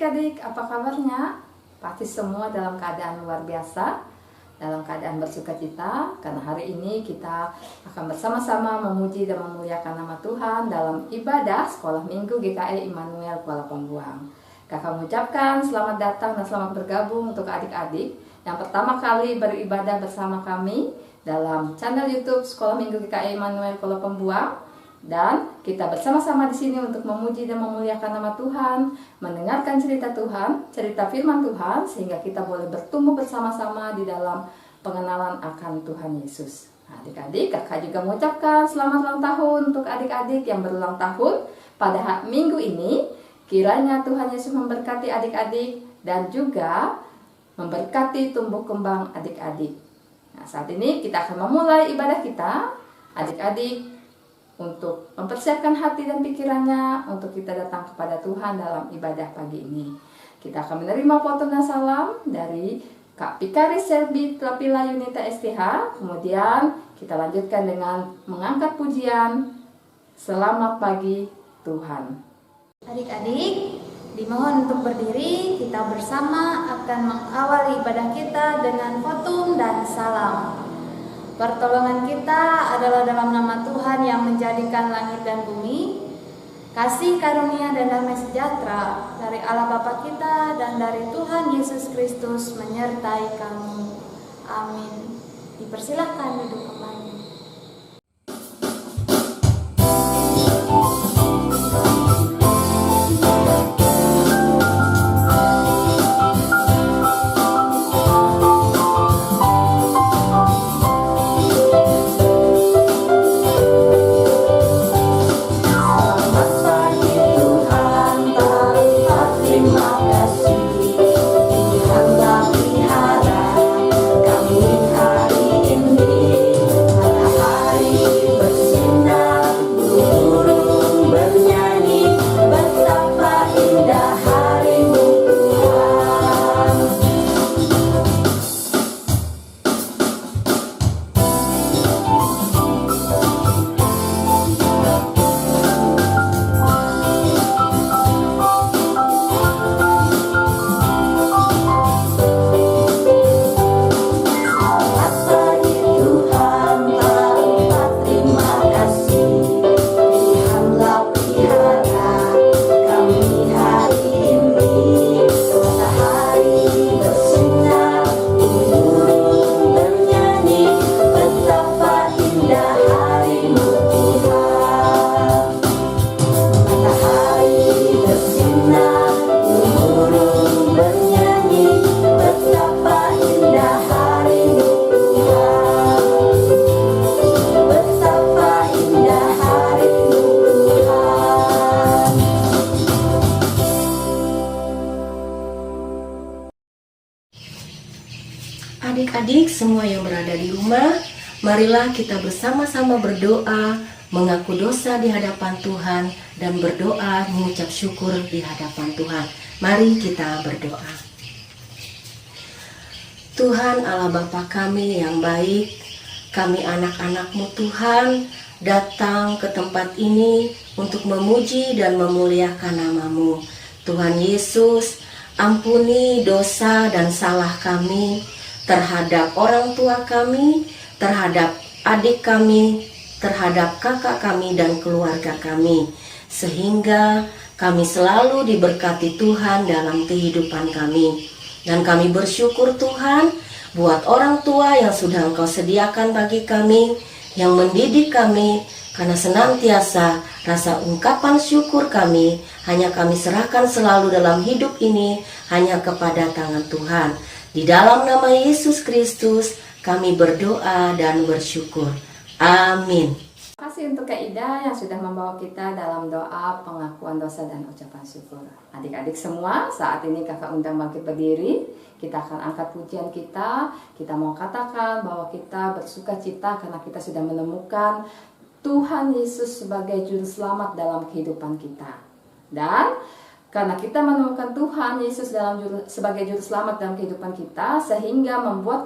adik-adik, apa kabarnya? Pasti semua dalam keadaan luar biasa, dalam keadaan bersukacita, karena hari ini kita akan bersama-sama memuji dan memuliakan nama Tuhan dalam ibadah Sekolah Minggu GKI Immanuel Kuala Pembuang. Kakak mengucapkan selamat datang dan selamat bergabung untuk adik-adik yang pertama kali beribadah bersama kami dalam channel YouTube Sekolah Minggu GKI Immanuel Kuala Pembuang. Dan kita bersama-sama di sini untuk memuji dan memuliakan nama Tuhan, mendengarkan cerita Tuhan, cerita firman Tuhan, sehingga kita boleh bertumbuh bersama-sama di dalam pengenalan akan Tuhan Yesus. Adik-adik, kakak juga mengucapkan selamat ulang tahun untuk adik-adik yang berulang tahun pada minggu ini. Kiranya Tuhan Yesus memberkati adik-adik dan juga memberkati tumbuh kembang adik-adik. Nah, saat ini kita akan memulai ibadah kita, adik-adik, untuk mempersiapkan hati dan pikirannya untuk kita datang kepada Tuhan dalam ibadah pagi ini. Kita akan menerima potongan salam dari Kak Pikari Selby Lapila Yunita STH. Kemudian kita lanjutkan dengan mengangkat pujian Selamat Pagi Tuhan. Adik-adik, dimohon untuk berdiri. Kita bersama akan mengawali ibadah kita dengan khotum dan salam. Pertolongan kita adalah dalam nama Tuhan yang menjadikan langit dan bumi. Kasih karunia dan damai sejahtera dari Allah Bapa kita dan dari Tuhan Yesus Kristus menyertai kamu. Amin. Dipersilahkan duduk kembali. Adik-adik semua yang berada di rumah, marilah kita bersama-sama berdoa, mengaku dosa di hadapan Tuhan, dan berdoa mengucap syukur di hadapan Tuhan. Mari kita berdoa. Tuhan Allah Bapa kami yang baik, kami anak-anak-Mu Tuhan, datang ke tempat ini untuk memuji dan memuliakan nama-Mu. Tuhan Yesus, ampuni dosa dan salah kami, terhadap orang tua kami, terhadap adik kami, terhadap kakak kami dan keluarga kami, sehingga kami selalu diberkati Tuhan dalam kehidupan kami. Dan kami bersyukur Tuhan buat orang tua yang sudah Engkau sediakan bagi kami, yang mendidik kami, karena senantiasa rasa ungkapan syukur kami hanya kami serahkan selalu dalam hidup ini hanya kepada tangan Tuhan. Di dalam nama Yesus Kristus kami berdoa dan bersyukur. Amin. Terima kasih untuk Kak Ida yang sudah membawa kita dalam doa pengakuan dosa dan ucapan syukur. Adik-adik semua, saat ini kakak undang bangkit berdiri. Kita akan angkat pujian kita. Kita mau katakan bahwa kita bersuka cita karena kita sudah menemukan Tuhan Yesus sebagai juru selamat dalam kehidupan kita. Dan karena kita menemukan Tuhan Yesus sebagai juru selamat dalam kehidupan kita, sehingga membuat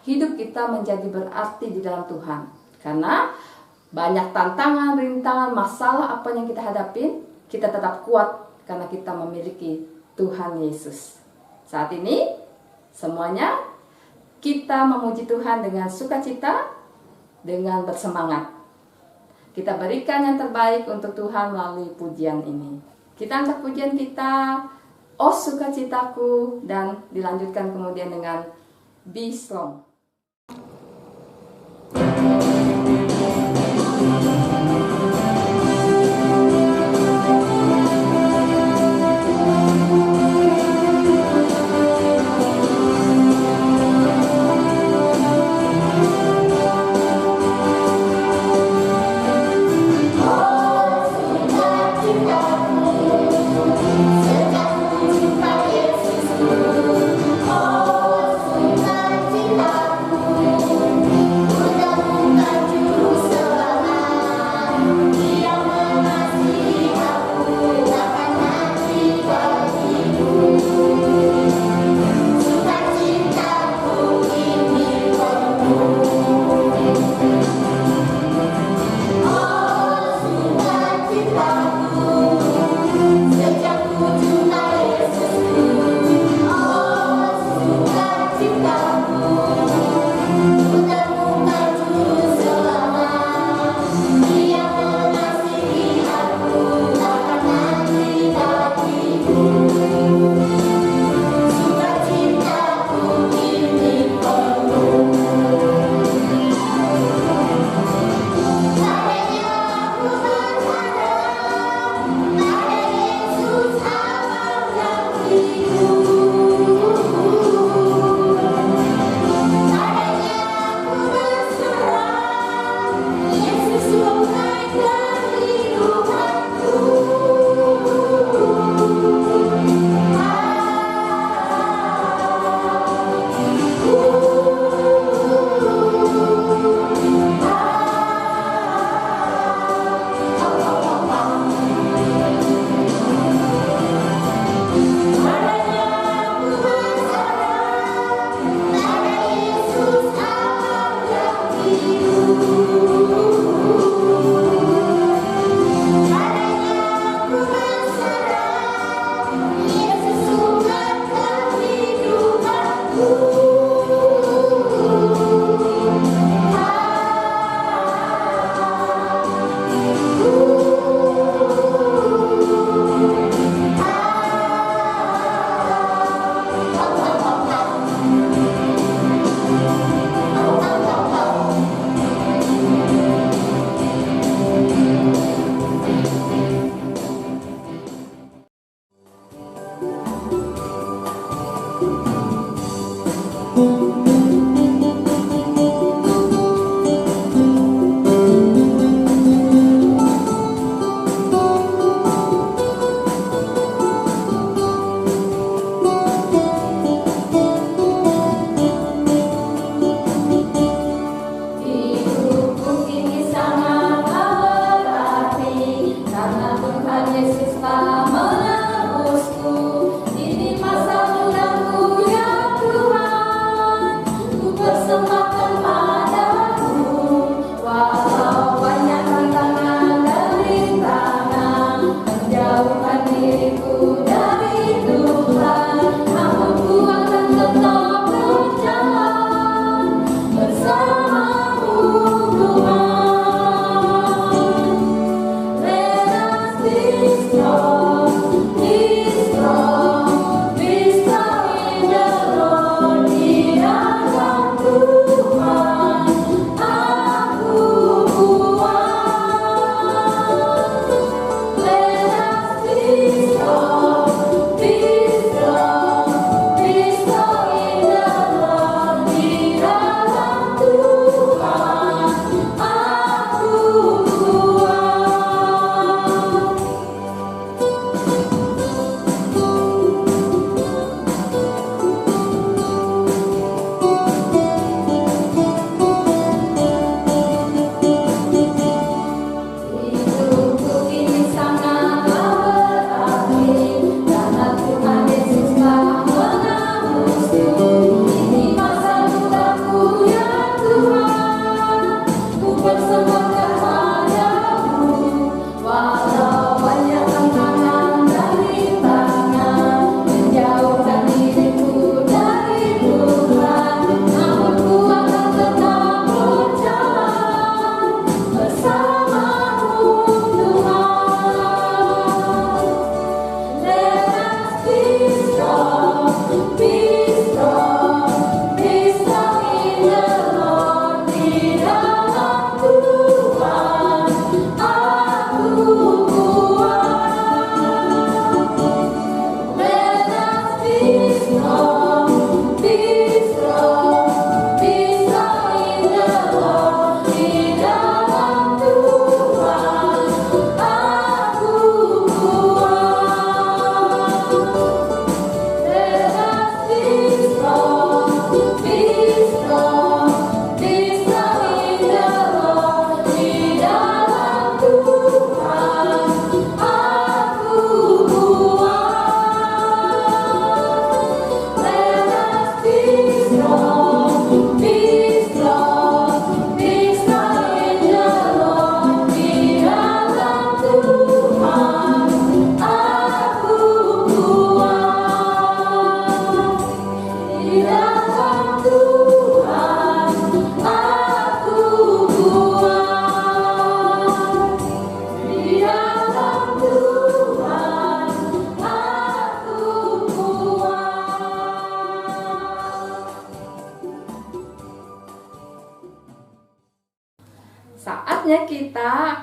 hidup kita menjadi berarti di dalam Tuhan. Karena banyak tantangan, rintangan, masalah apa yang kita hadapin, kita tetap kuat karena kita memiliki Tuhan Yesus. Saat ini semuanya kita memuji Tuhan dengan sukacita, dengan bersemangat. Kita berikan yang terbaik untuk Tuhan melalui pujian ini. Kita angkat pujian kita, "Oh sukacitaku," dan dilanjutkan kemudian dengan "Be Strong." Cinta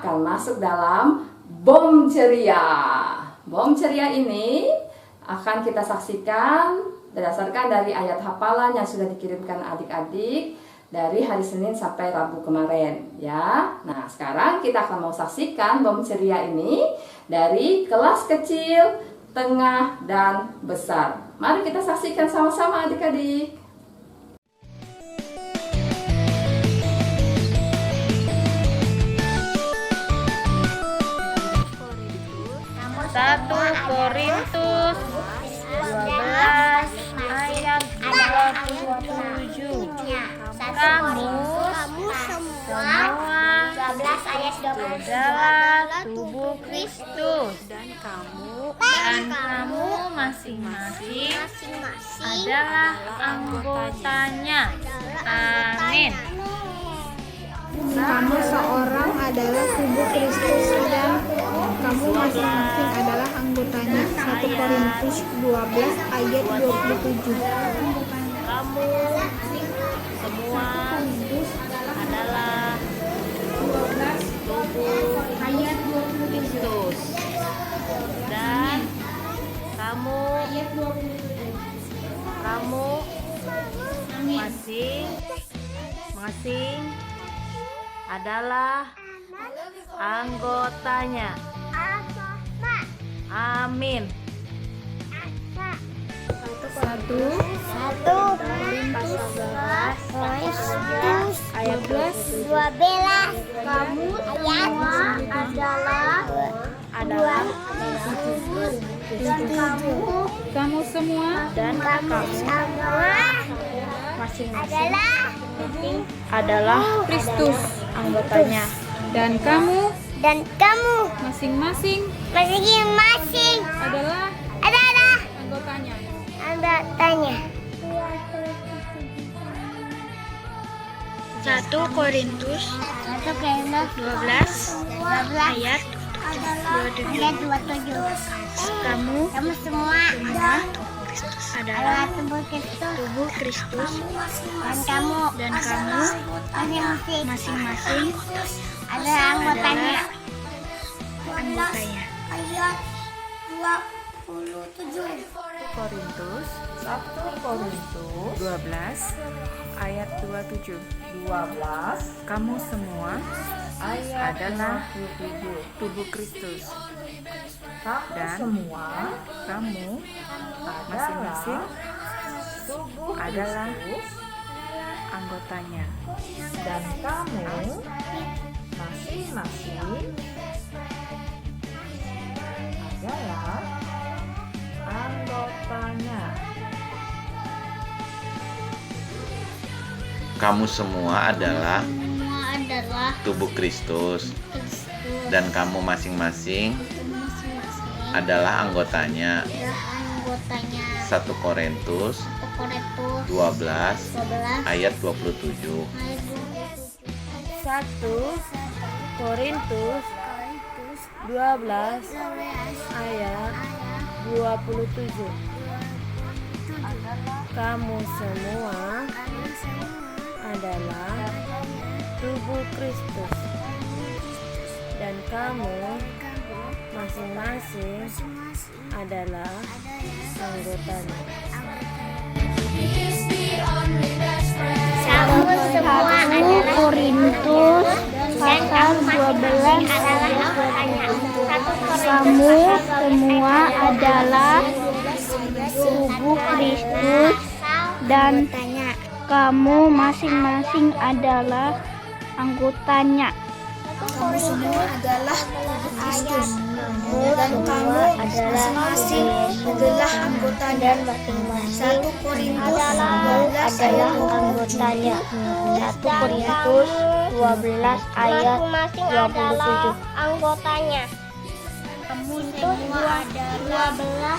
akan masuk dalam bom ceria. Bom ceria ini akan kita saksikan berdasarkan dari ayat hafalan yang sudah dikirimkan adik-adik dari hari Senin sampai Rabu kemarin ya. Nah, sekarang kita akan mau saksikan bom ceria ini dari kelas kecil, tengah, dan besar. Mari kita saksikan sama-sama adik-adik. Satu Korintus 12 ayat 27. Kamu semua 12 ayat 27 adalah tubuh Kristus, dan kamu masing-masing adalah anggotanya. Amin. Kamu seorang adalah tubuh Kristus dan kamu masing-masing adalah anggotanya. 1 Korintus 12 ayat 27. Kamu semua adalah tubuh Kristus dan kamu masing-masing adalah anggotanya. Amin. 1 ayat 12 kamu semua adalah kamu semua Dan kamu masing-masing adalah Kristus anggotanya. dan kamu masing-masing masing-masing adalah adalah anggotanya. anggotanya. 1 Korintus 12 ayat 27. Kamu Semua adalah tubuh Kristus tubuh Kristus dan kamu masing-masing ada anggotanya. anggotanya. Ayat 27. Korintus 1 Korintus 12 ayat 27. Kamu semua adalah tubuh Kristus dan kamu masing-masing adalah anggotanya. Kamu semua adalah tubuh Kristus dan kamu masing-masing adalah anggotanya. 1 Korintus 12 ayat 27. 1 Korintus 12 ayat 27. Kamu semua adalah tubuh Kristus dan kamu masing-masing adalah anggotanya. Kamu semua adalah Korintus pasal 12 kamu semua adalah tubuh Kristus dan kamu masing-masing adalah anggotanya. Kamu semua adalah Kristus dan kamu masing-masing adalah anggotanya. 1 Korintus 12 ayat 27. 1 Korintus 12 ayat 27. anggotanya. Kamu semua adalah 12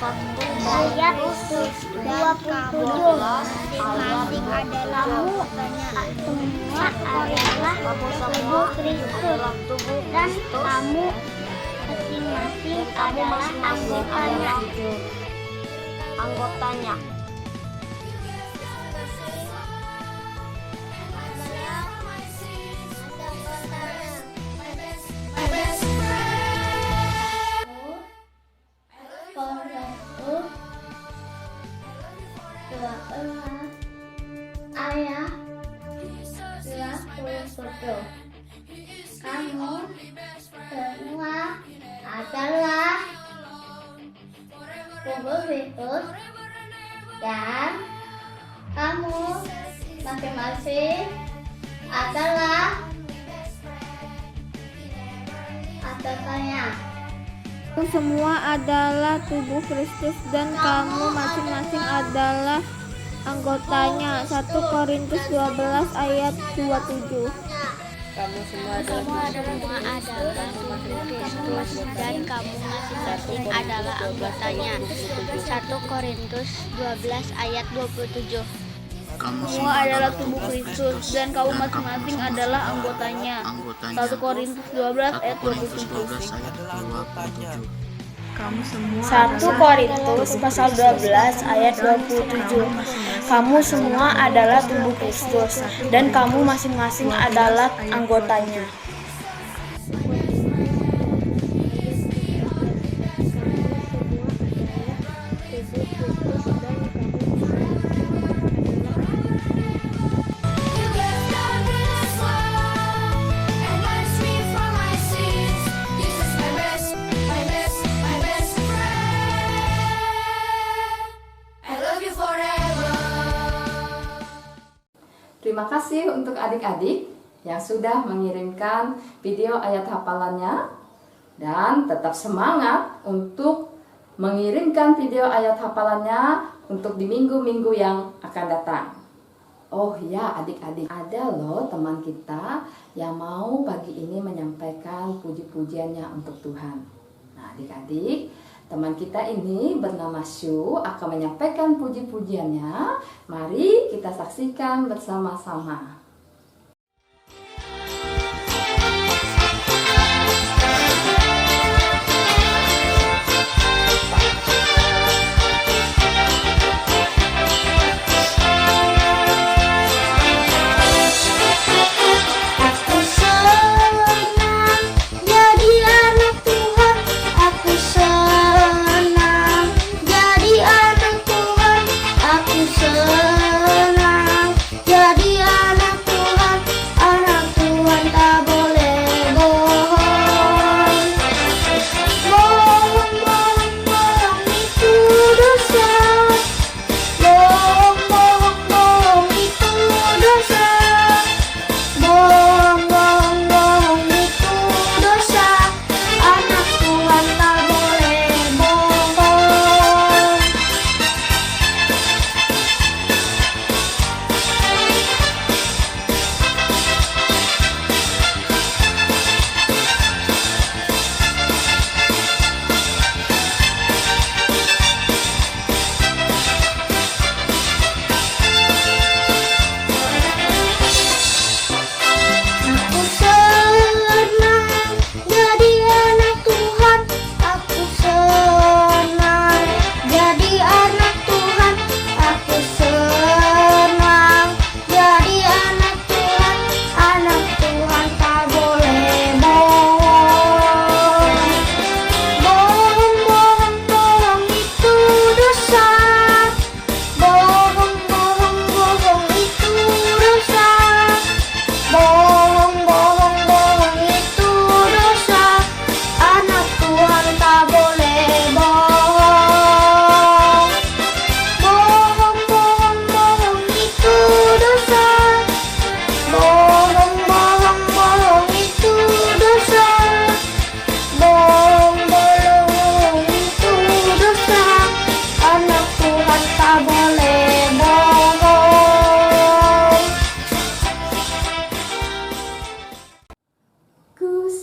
ayat 27. Masing-masing adalah anggotanya. Semua adalah tubuh Kristus dan kamu masing-masing adalah anggotanya. tubuh Kristus, dan kamu masing-masing adalah anggotanya. Kamu semua adalah tubuh Kristus dan kamu masing-masing adalah anggotanya. 1 Korintus 12 ayat 27. Kamu semua adalah tubuh Kristus dan kamu masing-masing adalah anggotanya. 1 Korintus 12 ayat 27. Kamu semua adalah tubuh Kristus dan kamu masing-masing adalah anggotanya. 1 Korintus 12 ayat 27. 1 Korintus pasal 12 ayat 27. Kamu semua adalah tubuh Kristus dan kamu masing-masing adalah anggotanya. Terima kasih untuk adik-adik yang sudah mengirimkan video ayat hafalannya, dan tetap semangat untuk mengirimkan video ayat hafalannya untuk di minggu-minggu yang akan datang. Oh ya adik-adik, ada loh teman kita yang mau pagi ini menyampaikan puji-pujiannya untuk Tuhan. Nah adik-adik, teman kita ini bernama Shu akan menyampaikan puji-pujiannya. Mari kita saksikan bersama-sama.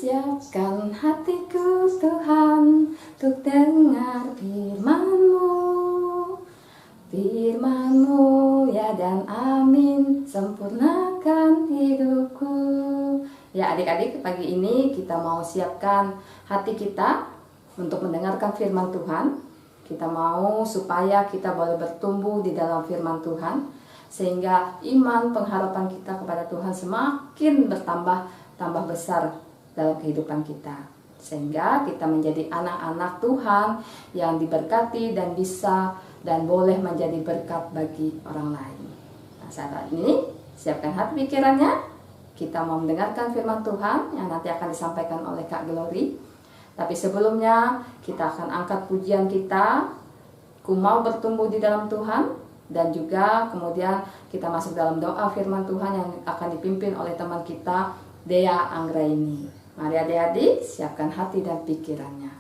Siapkan hatiku Tuhan untuk dengar firman-Mu, firman-Mu ya dan amin, sempurnakan hidupku. Ya adik-adik, pagi ini kita mau siapkan hati kita untuk mendengarkan firman Tuhan. Kita mau supaya kita boleh bertumbuh di dalam firman Tuhan, sehingga iman pengharapan kita kepada Tuhan semakin tambah besar dalam kehidupan kita, sehingga kita menjadi anak-anak Tuhan yang diberkati dan bisa dan boleh menjadi berkat bagi orang lain. Nah, saat ini siapkan hati pikirannya, kita mau mendengarkan firman Tuhan yang nanti akan disampaikan oleh Kak Glory. Tapi sebelumnya kita akan angkat pujian kita ku mau bertumbuh di dalam Tuhan. Dan juga kemudian kita masuk dalam doa firman Tuhan yang akan dipimpin oleh teman kita Dea Anggraini. Mari adik-adik siapkan hati dan pikirannya.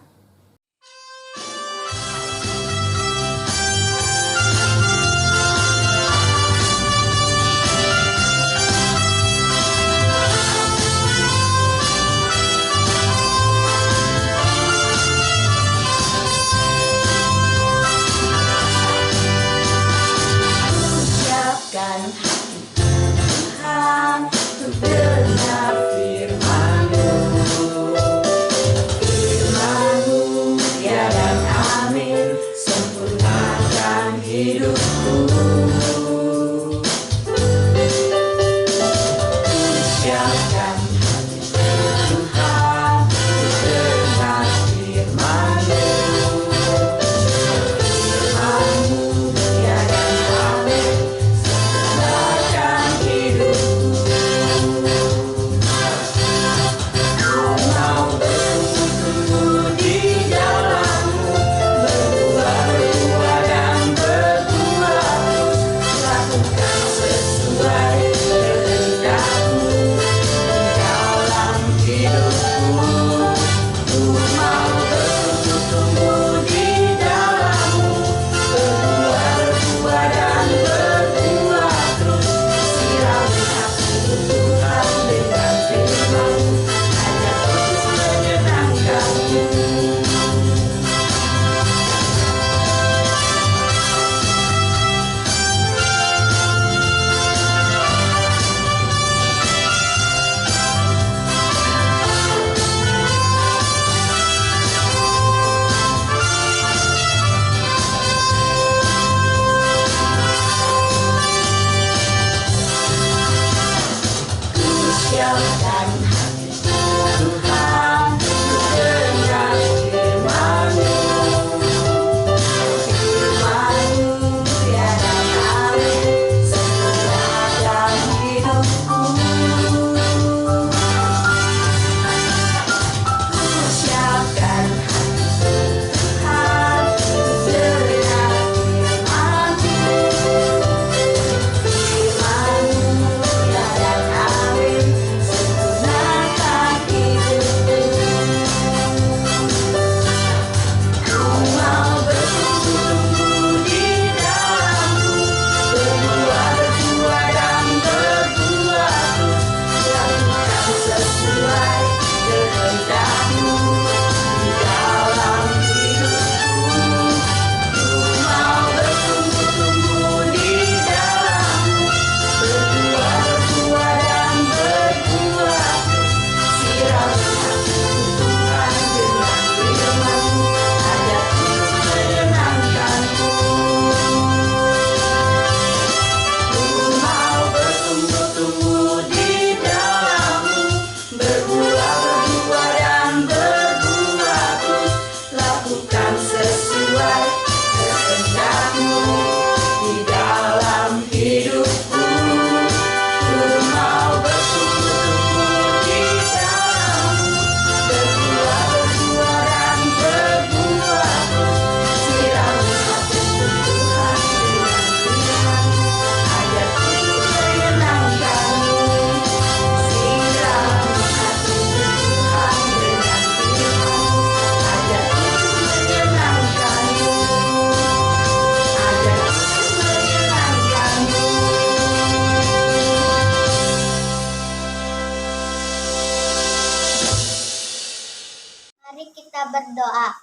Berdoa.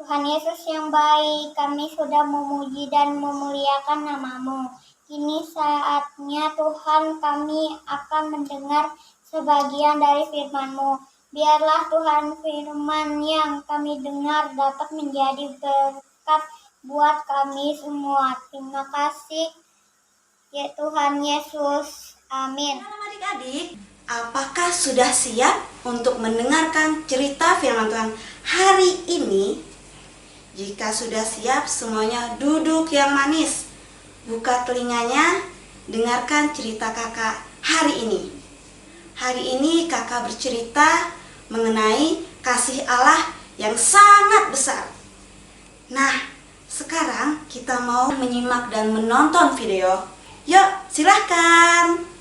Tuhan Yesus yang baik, kami sudah memuji dan memuliakan nama-Mu. Kini saatnya Tuhan kami akan mendengar sebagian dari firman-Mu. Biarlah Tuhan firman yang kami dengar dapat menjadi berkat buat kami semua. Terima kasih ya Tuhan Yesus. Amin. Adik-adik, apakah sudah siap untuk mendengarkan cerita firman Tuhan hari ini? Jika sudah siap, semuanya duduk yang manis. Buka telinganya, dengarkan cerita kakak hari ini. Hari ini kakak bercerita mengenai kasih Allah yang sangat besar. Nah, Sekarang kita mau menyimak dan menonton video. Yuk, silahkan.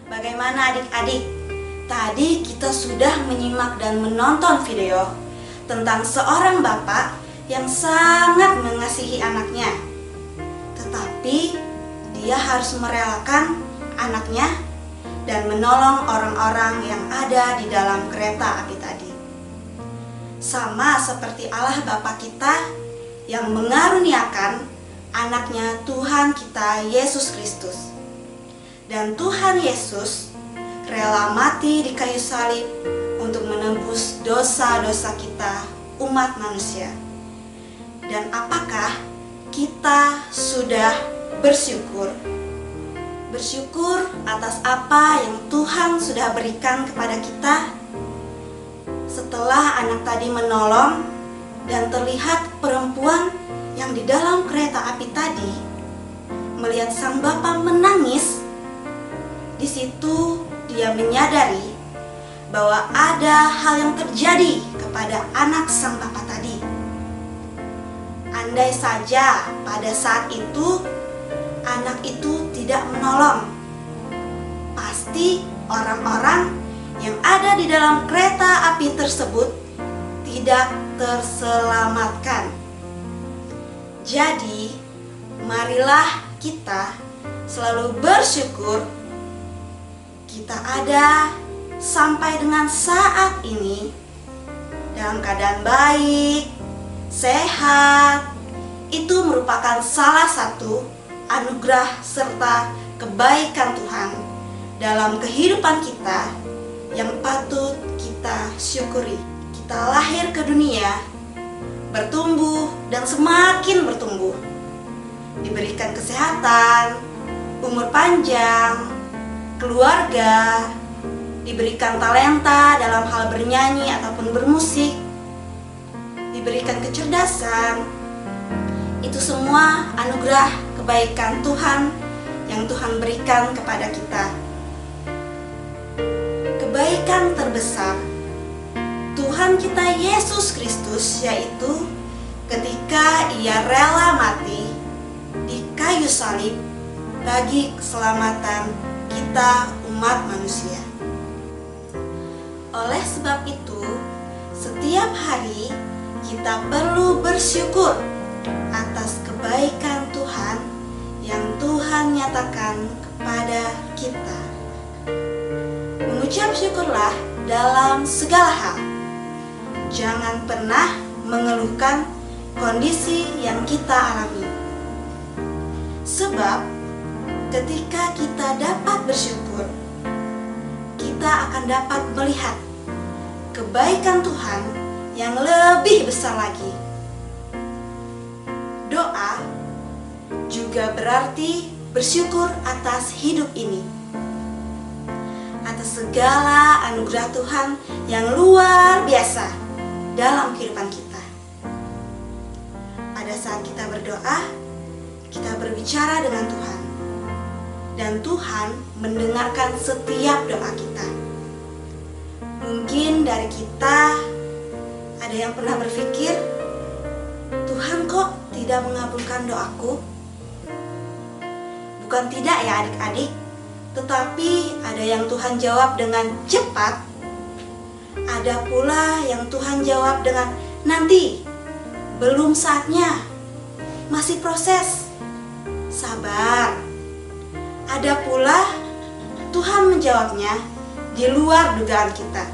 Bagaimana adik-adik? Tadi kita sudah menyimak dan menonton video tentang seorang bapak yang sangat mengasihi anaknya. Tetapi dia harus merelakan anaknya dan menolong orang-orang yang ada di dalam kereta api tadi. Sama seperti Allah Bapa kita yang mengaruniakan anaknya Tuhan kita Yesus Kristus. Dan Tuhan Yesus rela mati di kayu salib untuk menebus dosa-dosa kita, umat manusia. Dan apakah kita sudah bersyukur? Bersyukur atas apa yang Tuhan sudah berikan kepada kita? Setelah anak tadi menolong dan terlihat perempuan yang di dalam kereta api tadi melihat sang bapak menangis, di situ dia menyadari bahwa ada hal yang terjadi kepada anak sang bapak tadi. Andai saja pada saat itu anak itu tidak menolong, pasti orang-orang yang ada di dalam kereta api tersebut tidak terselamatkan. Jadi, marilah kita selalu bersyukur kita ada sampai dengan saat ini dalam keadaan baik, sehat. Itu merupakan salah satu anugerah serta kebaikan Tuhan dalam kehidupan kita yang patut kita syukuri. Kita lahir ke dunia, bertumbuh dan semakin bertumbuh, diberikan kesehatan, umur panjang, keluarga, diberikan talenta dalam hal bernyanyi ataupun bermusik, diberikan kecerdasan. Itu semua anugerah kebaikan Tuhan yang Tuhan berikan kepada kita. Kebaikan terbesar Tuhan kita Yesus Kristus yaitu ketika Ia rela mati di kayu salib bagi keselamatan kita umat manusia. Oleh sebab itu, setiap hari kita perlu bersyukur atas kebaikan Tuhan yang Tuhan nyatakan kepada kita. Mengucap syukurlah dalam segala hal. Jangan pernah mengeluhkan kondisi yang kita alami. Sebab ketika kita dapat bersyukur, kita akan dapat melihat kebaikan Tuhan yang lebih besar lagi. Doa juga berarti bersyukur atas hidup ini, atas segala anugerah Tuhan yang luar biasa dalam kehidupan kita. Pada saat kita berdoa, kita berbicara dengan Tuhan, dan Tuhan mendengarkan setiap doa kita. Mungkin dari kita ada yang pernah berpikir, Tuhan kok tidak mengabulkan doaku? Bukan tidak ya adik-adik, tetapi ada yang Tuhan jawab dengan cepat. Ada pula yang Tuhan jawab dengan nanti, belum saatnya, masih proses, sabar. Ada pula Tuhan menjawabnya di luar dugaan kita,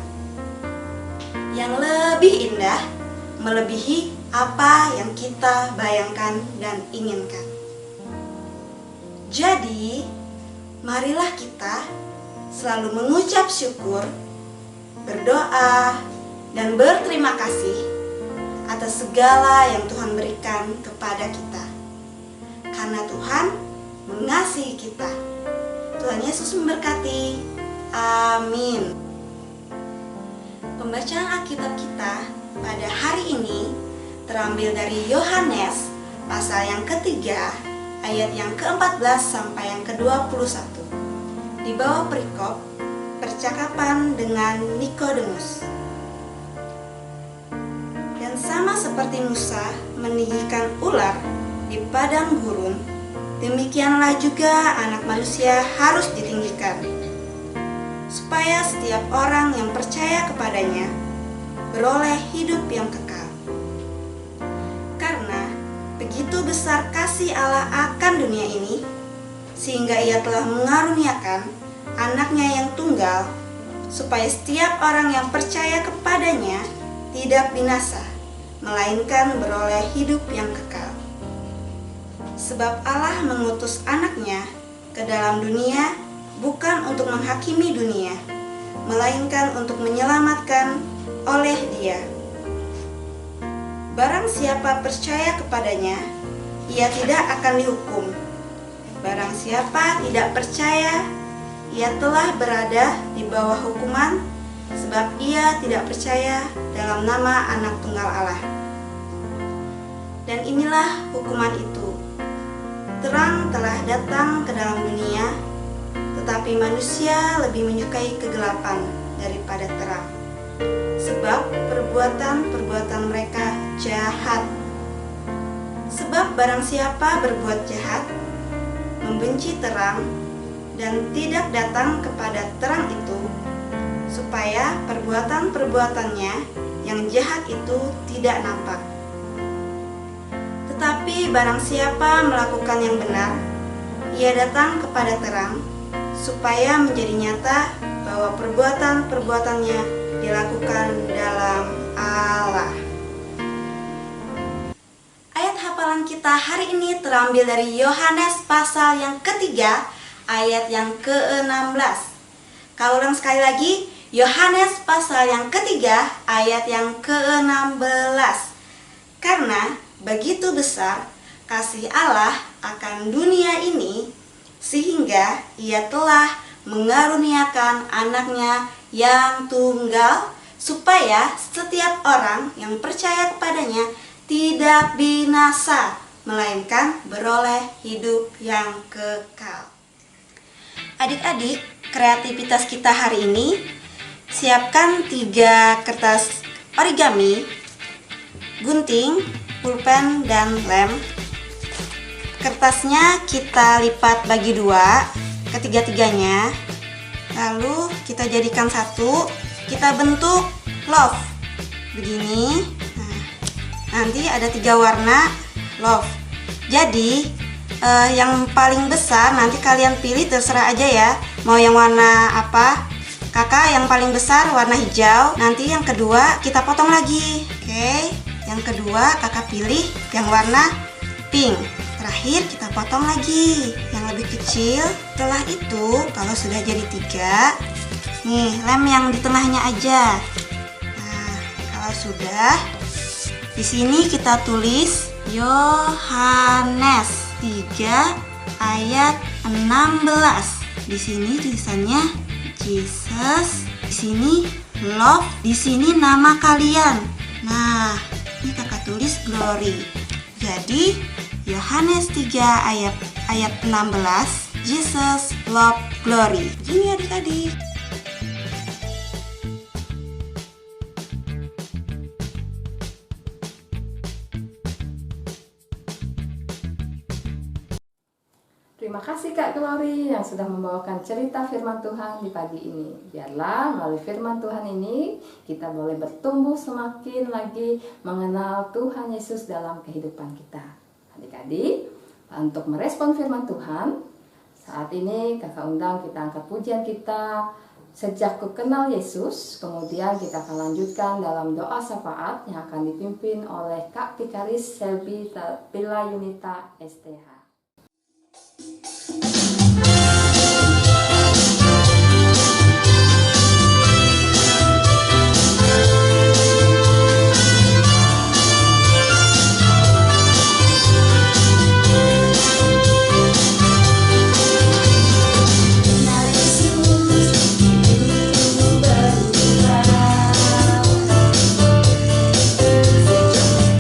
yang lebih indah, melebihi apa yang kita bayangkan dan inginkan. Jadi, marilah kita selalu mengucap syukur, berdoa, dan berterima kasih atas segala yang Tuhan berikan kepada kita. Karena Tuhan mengasihi kita. Tuhan Yesus memberkati. Amin. Pembacaan Alkitab kita pada hari ini terambil dari Yohanes pasal yang ketiga, ayat yang ke-14 sampai yang ke-21. Di bawah perikop percakapan dengan Nikodemus. Dan sama seperti Musa meninggikan ular di padang gurun, demikianlah juga anak manusia harus ditinggikan, supaya setiap orang yang percaya kepadanya beroleh hidup yang kekal. Karena begitu besar kasih Allah akan dunia ini, sehingga Ia telah mengaruniakan anaknya yang tunggal, supaya setiap orang yang percaya kepadanya tidak binasa, melainkan beroleh hidup yang kekal. Sebab Allah mengutus anaknya ke dalam dunia bukan untuk menghakimi dunia, melainkan untuk menyelamatkan oleh Dia. Barang siapa percaya kepadanya, ia tidak akan dihukum. Barang siapa tidak percaya, ia telah berada di bawah hukuman, sebab ia tidak percaya dalam nama Anak Tunggal Allah. Dan inilah hukuman itu: terang telah datang ke dalam dunia, tetapi manusia lebih menyukai kegelapan daripada terang, sebab perbuatan-perbuatan mereka jahat. Sebab barang siapa berbuat jahat, membenci terang, dan tidak datang kepada terang itu, supaya perbuatan-perbuatannya yang jahat itu tidak nampak. Tetapi barang siapa melakukan yang benar, ia datang kepada terang, supaya menjadi nyata bahwa perbuatan-perbuatannya dilakukan dalam Allah. Ayat hafalan kita hari ini terambil dari Yohanes pasal yang ketiga, ayat yang ke-16. Kalau ulang sekali lagi, Yohanes pasal yang ketiga, ayat yang ke-16. Karena begitu besar kasih Allah akan dunia ini, sehingga Ia telah mengaruniakan anaknya yang tunggal, supaya setiap orang yang percaya kepadanya tidak binasa, melainkan beroleh hidup yang kekal. Adik-adik, kreativitas kita hari ini, siapkan 3 kertas origami, gunting, pulpen, dan lem. Kertasnya kita lipat bagi 2, ketiga-tiganya. Lalu kita jadikan satu, kita bentuk love begini. Nah, nanti ada 3 warna love. Jadi yang paling besar nanti kalian pilih, terserah aja ya, mau yang warna apa. Kakak yang paling besar warna hijau. Nanti yang kedua kita potong lagi. Oke, yang kedua kakak pilih yang warna pink. Terakhir kita potong lagi yang lebih kecil. Setelah itu kalau sudah jadi 3, nih lem yang di tengahnya aja. Nah, kalau sudah, di sini kita tulis Yohanes 3 ayat 16. Di sini tulisannya Jesus, di sini love, di sini nama kalian. Nah, ini kakak tulis glory. Jadi Yohanes 3 ayat 16, Jesus love glory. Gini adik-adik. Terima kasih Kak Glory yang sudah membawakan cerita firman Tuhan di pagi ini. Biarlah melalui firman Tuhan ini kita boleh bertumbuh semakin lagi mengenal Tuhan Yesus dalam kehidupan kita. Adik-adik, untuk merespon firman Tuhan, saat ini kakak undang kita angkat pujian kita Sejak Ku Kenal Yesus. Kemudian kita akan lanjutkan dalam doa syafaat yang akan dipimpin oleh Kak Vikaris Selby Pila Yunita STH.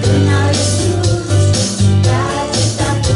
Kenal Yesus, cita-citaku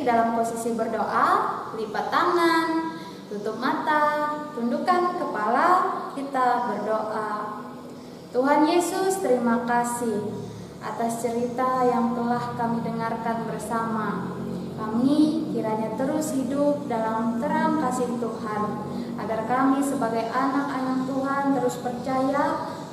dalam posisi berdoa, lipat tangan, tutup mata, tundukkan kepala, kita berdoa. Tuhan Yesus, terima kasih atas cerita yang telah kami dengarkan bersama. Kami kiranya terus hidup dalam terang kasih Tuhan, agar kami sebagai anak-anak Tuhan terus percaya,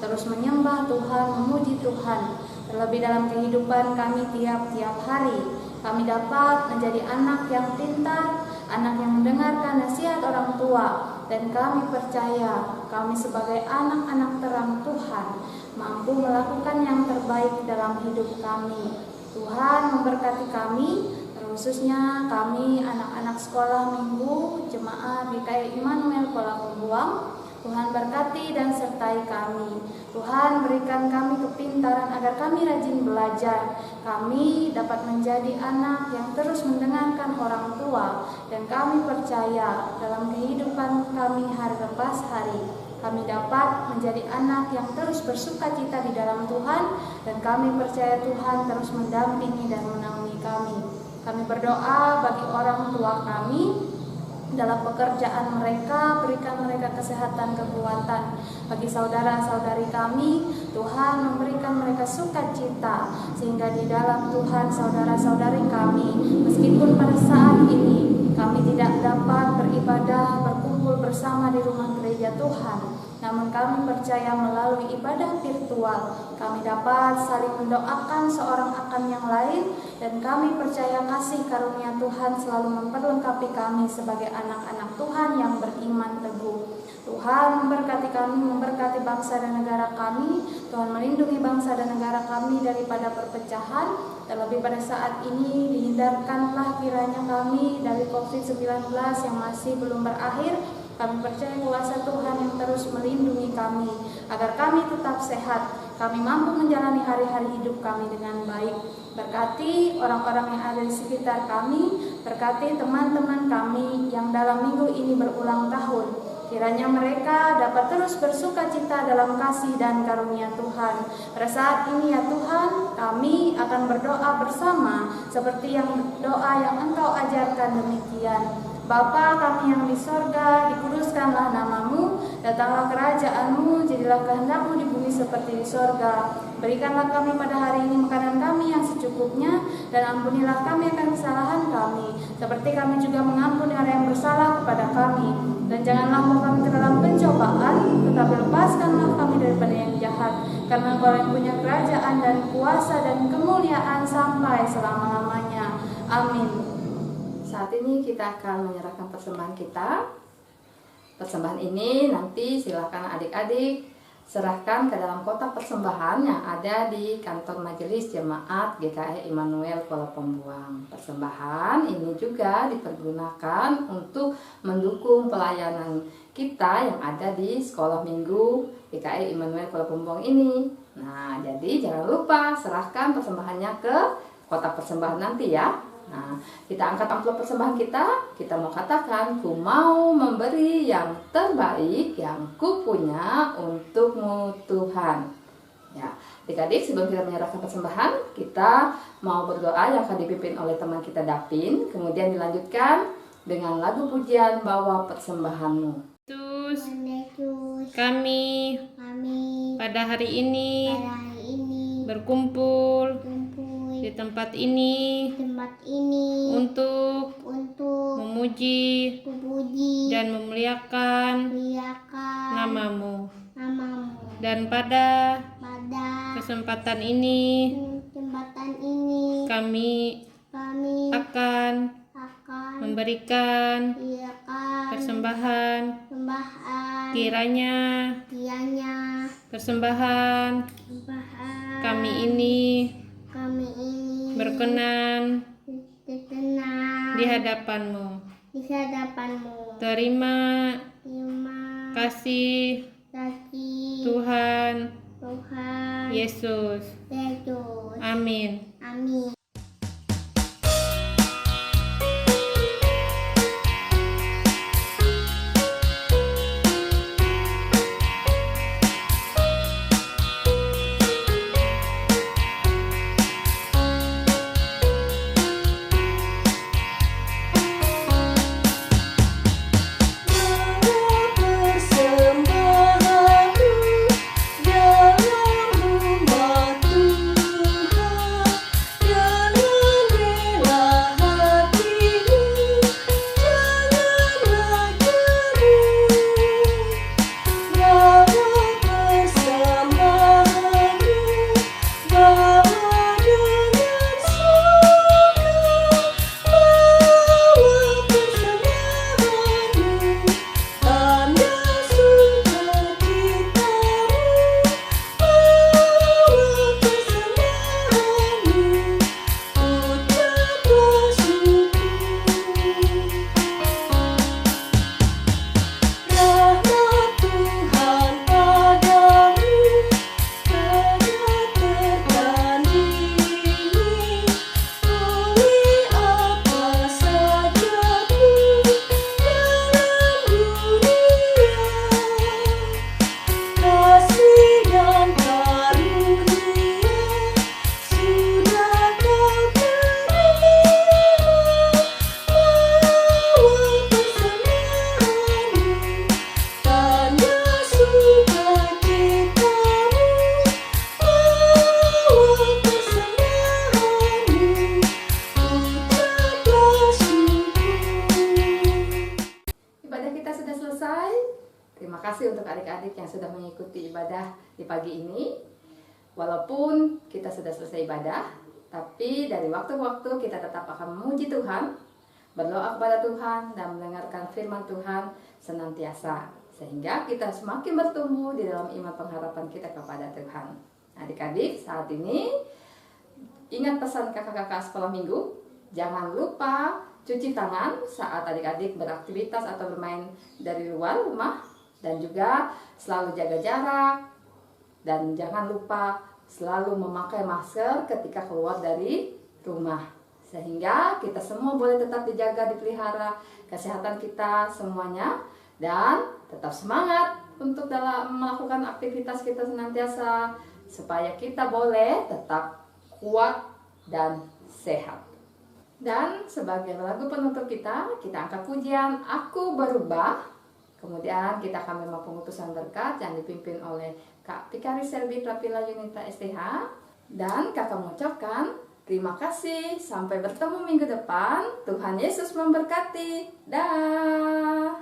terus menyembah Tuhan, memuji Tuhan. Terlebih dalam kehidupan kami tiap-tiap hari, kami dapat menjadi anak yang pintar, anak yang mendengarkan nasihat orang tua, dan kami percaya kami sebagai anak-anak terang Tuhan mampu melakukan yang terbaik dalam hidup kami. Tuhan memberkati kami, khususnya kami anak-anak sekolah minggu Jemaat GKI Immanuel Kuala Pembuang. Tuhan berkati dan sertai kami. Tuhan berikan kami kepintaran agar kami rajin belajar. Kami dapat menjadi anak yang terus mendengarkan orang tua, dan kami percaya dalam kehidupan kami hari lepas hari kami dapat menjadi anak yang terus bersukacita di dalam Tuhan, dan kami percaya Tuhan terus mendampingi dan menaungi kami. Kami berdoa bagi orang tua kami dalam pekerjaan mereka, berikan mereka kesehatan, kekuatan. Bagi saudara-saudari kami, Tuhan memberikan mereka sukacita, sehingga di dalam Tuhan saudara-saudari kami, meskipun pada saat ini kami tidak dapat beribadah, berkumpul bersama di rumah gereja Tuhan, namun kami percaya melalui ibadah virtual kami dapat saling mendoakan seorang akan yang lain, dan kami percaya kasih karunia Tuhan selalu memperlengkapi kami sebagai anak-anak Tuhan yang beriman teguh. Tuhan memberkati kami, memberkati bangsa dan negara kami. Tuhan melindungi bangsa dan negara kami daripada perpecahan. Terlebih pada saat ini dihindarkanlah kiranya kami dari COVID-19 yang masih belum berakhir. Kami percaya kuasa Tuhan yang terus melindungi kami, agar kami tetap sehat, kami mampu menjalani hari-hari hidup kami dengan baik. Berkati orang-orang yang ada di sekitar kami, berkati teman-teman kami yang dalam minggu ini berulang tahun. Kiranya mereka dapat terus bersukacita dalam kasih dan karunia Tuhan. Pada saat ini ya Tuhan, kami akan berdoa bersama seperti yang doa yang Engkau ajarkan demikian. Bapa kami yang di sorga, dikuduskanlah namamu, datanglah kerajaanmu, jadilah kehendakmu di bumi seperti di sorga. Berikanlah kami pada hari ini makanan kami yang secukupnya, dan ampunilah kami akan kesalahan kami, seperti kami juga mengampuni orang yang bersalah kepada kami. Dan janganlah membawa kami ke dalam pencobaan, tetapi lepaskanlah kami daripada yang jahat, karena Engkau yang punya kerajaan dan kuasa dan kemuliaan sampai selama-lamanya. Amin. Saat ini kita akan menyerahkan persembahan kita. Persembahan ini nanti silakan adik-adik serahkan ke dalam kotak persembahan yang ada di kantor majelis jemaat GKI Immanuel Kuala Pembuang. Persembahan ini juga dipergunakan untuk mendukung pelayanan kita yang ada di sekolah minggu GKI Immanuel Kuala Pembuang ini. Nah, jadi jangan lupa serahkan persembahannya ke kotak persembahan nanti ya. Nah, kita angkat amplop persembahan kita mau katakan, ku mau memberi yang terbaik yang ku punya untukmu Tuhan. Ya, adik-adik, sebelum kita menyerahkan persembahan, kita mau berdoa yang akan dipimpin oleh teman kita Dapin, kemudian dilanjutkan dengan lagu pujian Bawa Persembahanmu. Yesus, kami pada hari ini berkumpul di tempat ini untuk memuji dan memuliakan namamu. Dan pada kesempatan ini kami akan memberikan persembahan. Kiranya persembahan kami ini berkenan di hadapanmu. Terima kasih Tuhan Yesus. Amin. Terima kasih untuk adik-adik yang sudah mengikuti ibadah di pagi ini. Walaupun kita sudah selesai ibadah, tapi dari waktu ke waktu kita tetap akan memuji Tuhan, berdoa kepada Tuhan, dan mendengarkan firman Tuhan senantiasa. Sehingga kita semakin bertumbuh di dalam iman pengharapan kita kepada Tuhan. Adik-adik, saat ini ingat pesan kakak-kakak sekolah minggu, jangan lupa cuci tangan saat adik-adik beraktivitas atau bermain dari luar rumah, dan juga selalu jaga jarak, dan jangan lupa selalu memakai masker ketika keluar dari rumah, sehingga kita semua boleh tetap dijaga, dipelihara kesehatan kita semuanya, dan tetap semangat untuk dalam melakukan aktivitas kita senantiasa, supaya kita boleh tetap kuat dan sehat. Dan sebagai lagu penutup kita angkat pujian Aku Berubah. Kemudian kita akan memang pengutusan berkat yang dipimpin oleh Kak Pikari Selby Prapila Yunita STH. Dan kakak mengucapkan terima kasih. Sampai bertemu minggu depan. Tuhan Yesus memberkati. Dah.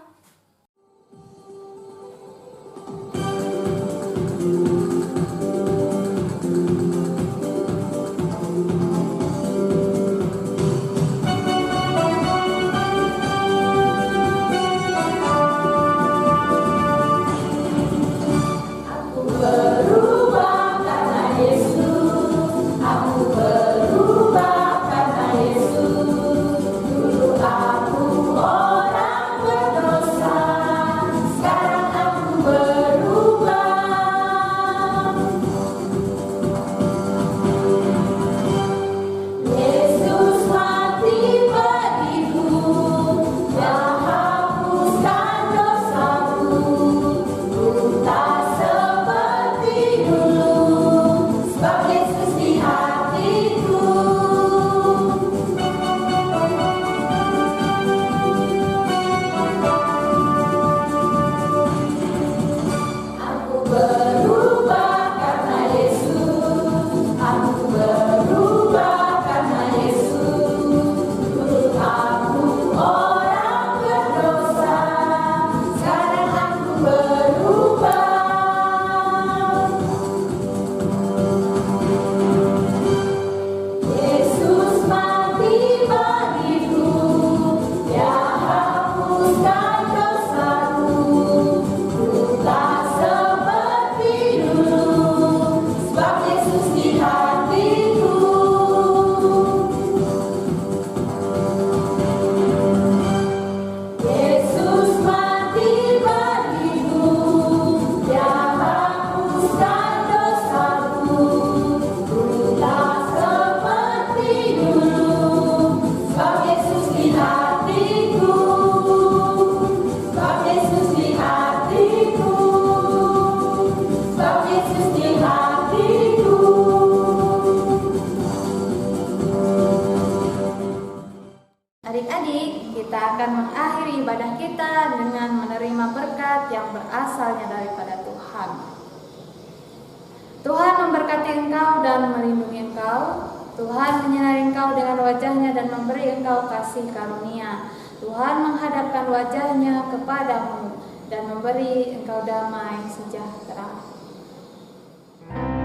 Adik-adik, kita akan mengakhiri ibadah kita dengan menerima berkat yang berasalnya daripada Tuhan. Tuhan memberkati engkau dan melindungi engkau. Tuhan menyinari engkau dengan wajahnya dan memberi engkau kasih karunia. Tuhan menghadapkan wajahnya kepadamu dan memberi engkau damai sejahtera. Thank you.